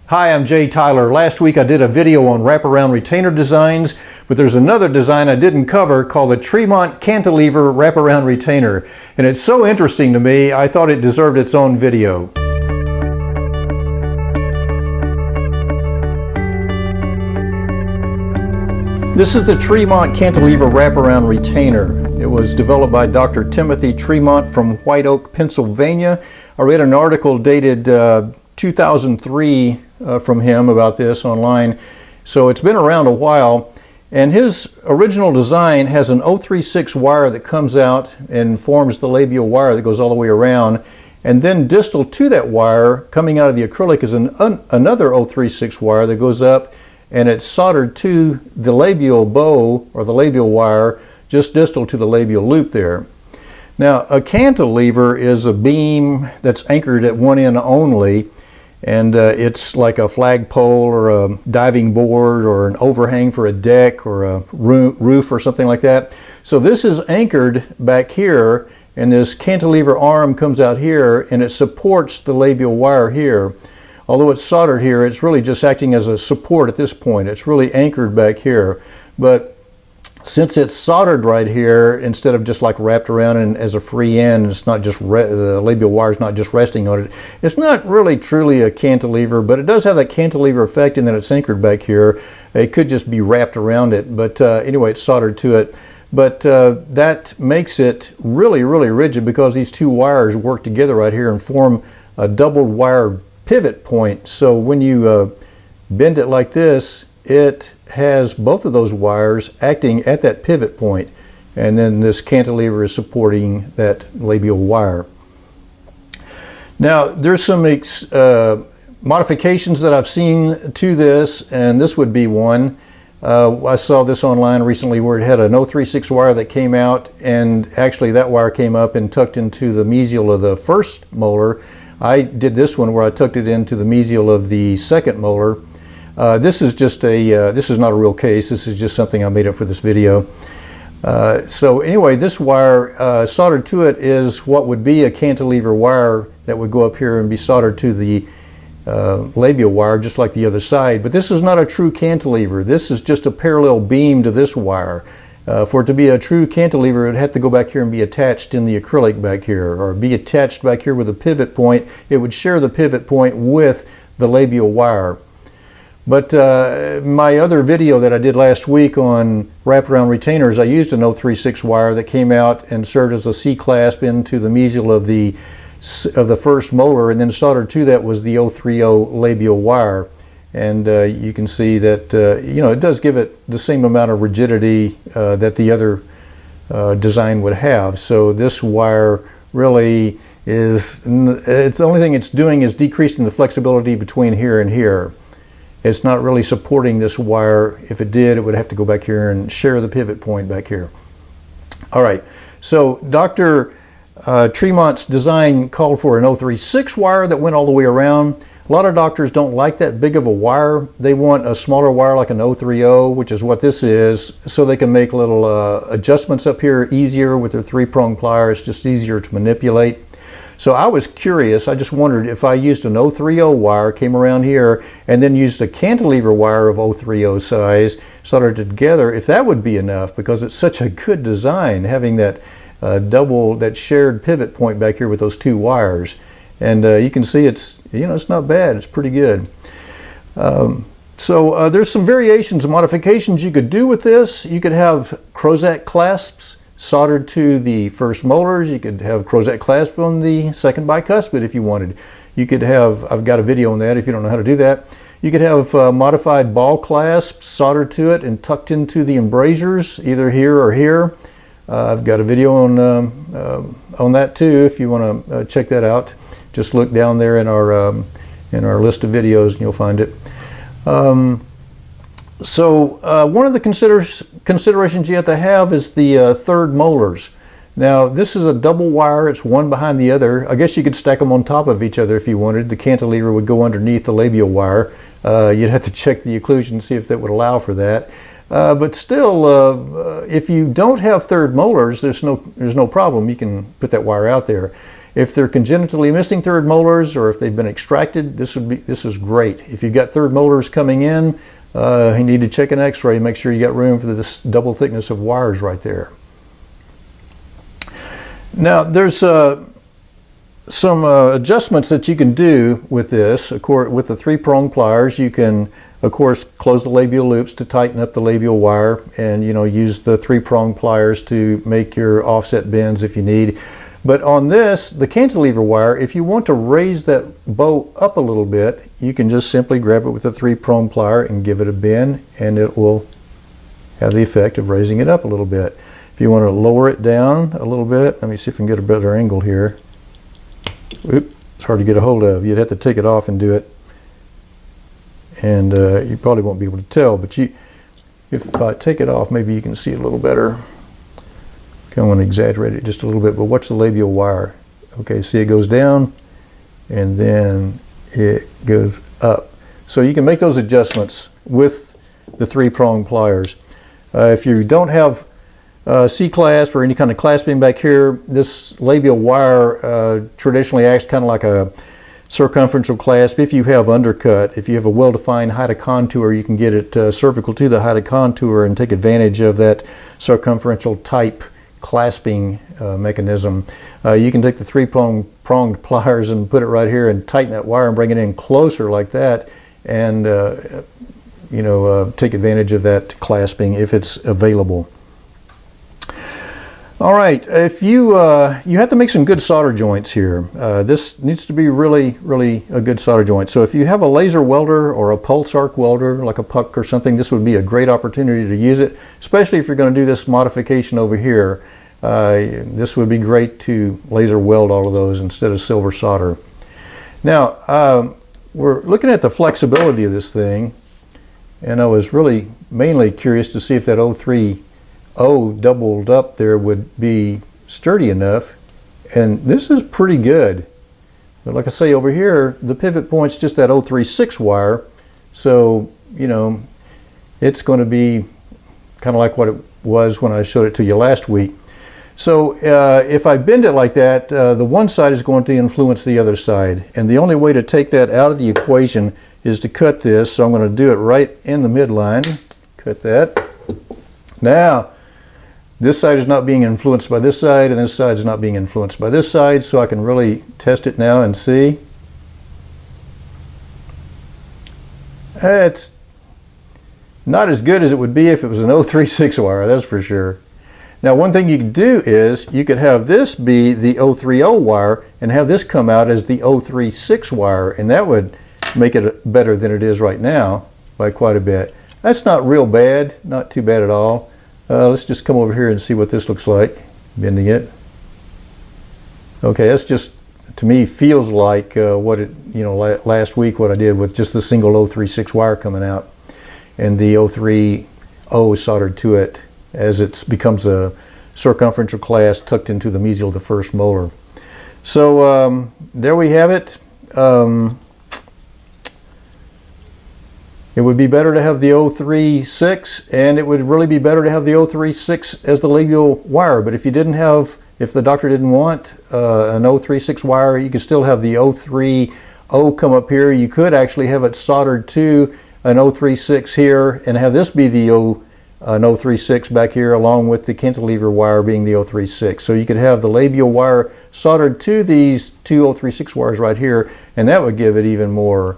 Hi, I'm Jay Tyler. Last week I did a video on wraparound retainer designs, but there's another design I didn't cover called the Tremont Cantilever Wraparound Retainer. And it's so interesting to me, I thought it deserved its own video. This is the Tremont Cantilever Wraparound Retainer. It was developed by Dr. Timothy Tremont from White Oak, Pennsylvania. I read an article dated 2003 from him about this online, so it's been around a while. And his original design has an 036 wire that comes out and forms the labial wire that goes all the way around, and then distal to that wire coming out of the acrylic is another 036 wire that goes up, and it's soldered to the labial bow or the labial wire just distal to the labial loop there. Now, a cantilever is a beam that's anchored at one end only, and it's like a flagpole or a diving board or an overhang for a deck or a roof or something like that. So this is anchored back here, and this cantilever arm comes out here and it supports the labial wire here. Although it's soldered here, it's really just acting as a support at this point. It's really anchored back here. But since it's soldered right here, instead of just like wrapped around and as a free end, it's not just the labial wire is not just resting on it. It's not really truly a cantilever, but it does have that cantilever effect in that it's anchored back here. It could just be wrapped around it, but anyway, it's soldered to it. But that makes it really, really rigid because these two wires work together right here and form a doubled wire pivot point. So when you bend it like this, it has both of those wires acting at that pivot point, and then this cantilever is supporting that labial wire. Now there's some modifications that I've seen to this, and this would be one. I saw this online recently where it had an 036 wire that came out, and actually that wire came up and tucked into the mesial of the first molar. I did this one where I tucked it into the mesial of the second molar. This is just a, this is not a real case, this is just something I made up for this video. So anyway, this wire soldered to it is what would be a cantilever wire that would go up here and be soldered to the labial wire just like the other side. But this is not a true cantilever, this is just a parallel beam to this wire. For it to be a true cantilever, it would have to go back here and be attached in the acrylic back here, or be attached back here with a pivot point. It would share the pivot point with the labial wire. But my other video that I did last week on wraparound retainers, I used an 036 wire that came out and served as a C-clasp into the mesial of the first molar, and then soldered to that was the 030 labial wire. And you can see that you know, it does give it the same amount of rigidity that the other design would have. So this wire really is, it's the only thing it's doing is decreasing the flexibility between here and here. It's not really supporting this wire. If it did, it would have to go back here and share the pivot point back here. All right, so Dr. Tremont's design called for an 036 wire that went all the way around. A lot of doctors don't like that big of a wire. They want a smaller wire like an 030, which is what this is, so they can make little adjustments up here easier with their three-prong plier. It's just easier to manipulate. So I was curious, I just wondered if I used an 030 wire, came around here, and then used a cantilever wire of 030 size, soldered it together, if that would be enough, because it's such a good design, having that that shared pivot point back here with those two wires. And you can see it's, you know, it's not bad, it's pretty good. So there's some variations and modifications you could do with this. You could have Crozet clasps soldered to the first molars. You could have Crozet clasp on the second bicuspid if you wanted. You could have, I've got a video on that if you don't know how to do that. You could have modified ball clasps soldered to it and tucked into the embrasures, either here or here. I've got a video on that too if you want to check that out. Just look down there in our list of videos and you'll find it. So one of the considerations you have to have is the third molars. Now this is a double wire, it's one behind the other. I guess you could stack them on top of each other if you wanted. The cantilever would go underneath the labial wire. You'd have to check the occlusion and see if that would allow for that. But still, if you don't have third molars, there's no problem. You can put that wire out there. If they're congenitally missing third molars, or if they've been extracted, this is great. If you've got third molars coming in, you need to check an x-ray, make sure you got room for this double thickness of wires right there. Now there's some adjustments that you can do with this. With the 3-prong pliers, you can of course close the labial loops to tighten up the labial wire, and use the 3-prong pliers to make your offset bends if you need. But on this, the cantilever wire, if you want to raise that bow up a little bit, you can just simply grab it with a 3-prong plier and give it a bend, and it will have the effect of raising it up a little bit. If you want to lower it down a little bit, let me see if I can get a better angle here. Oop, it's hard to get a hold of. You'd have to take it off and do it. And you probably won't be able to tell, but if I take it off, maybe you can see it a little better. I want to exaggerate it just a little bit, but watch the labial wire. Okay, see, it goes down and then it goes up. So you can make those adjustments with the 3-prong pliers. If you don't have C-clasp or any kind of clasping back here, this labial wire traditionally acts kind of like a circumferential clasp. If you have undercut, if you have a well-defined height of contour, you can get it cervical to the height of contour and take advantage of that circumferential type clasping mechanism. You can take the 3-pronged pliers and put it right here and tighten that wire and bring it in closer like that, and take advantage of that clasping if it's available. All right, if you have to make some good solder joints here. This needs to be really a good solder joint. So if you have a laser welder or a pulse arc welder, like a puck or something, this would be a great opportunity to use it, especially if you're going to do this modification over here. This would be great to laser weld all of those instead of silver solder. Now, we're looking at the flexibility of this thing, and I was really mainly curious to see if that 03 O doubled up there would be sturdy enough, and this is pretty good. But like I say, over here the pivot point's just that 036 wire, so it's going to be kind of like what it was when I showed it to you last week. So if I bend it like that, the one side is going to influence the other side, and the only way to take that out of the equation is to cut this. So I'm going to do it right in the midline. Cut that. Now this side is not being influenced by this side, and this side is not being influenced by this side, so I can really test it now and see. It's not as good as it would be if it was an 036 wire, that's for sure. Now one thing you could do is you could have this be the 030 wire and have this come out as the 036 wire, and that would make it better than it is right now by quite a bit. That's not real bad, not too bad at all. Let's just come over here and see what this looks like, bending it. Okay, that's just, to me, feels like what it, last week what I did with just the single 036 wire coming out and the 030 soldered to it as it becomes a circumferential clasp tucked into the mesial of the first molar. So there we have it. It would be better to have the 036, and it would really be better to have the 036 as the labial wire. But if you didn't have, if the doctor didn't want an 036 wire, you could still have the 030 come up here. You could actually have it soldered to an 036 here and have this be the 036 back here, along with the cantilever wire being the 036. So you could have the labial wire soldered to these two 036 wires right here, and that would give it even more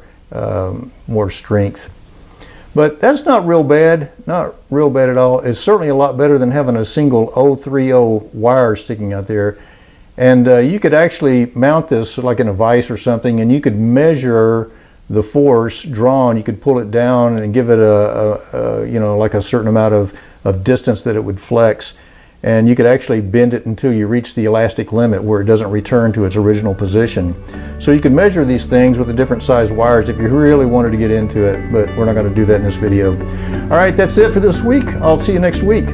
strength. But that's not real bad, not real bad at all. It's certainly a lot better than having a single 030 wire sticking out there. And you could actually mount this like in a vise or something, and you could measure the force drawn. You could pull it down and give it like a certain amount of distance that it would flex. And you could actually bend it until you reach the elastic limit where it doesn't return to its original position. So you can measure these things with the different size wires if you really wanted to get into it, but we're not going to do that in this video. All right, that's it for this week. I'll see you next week.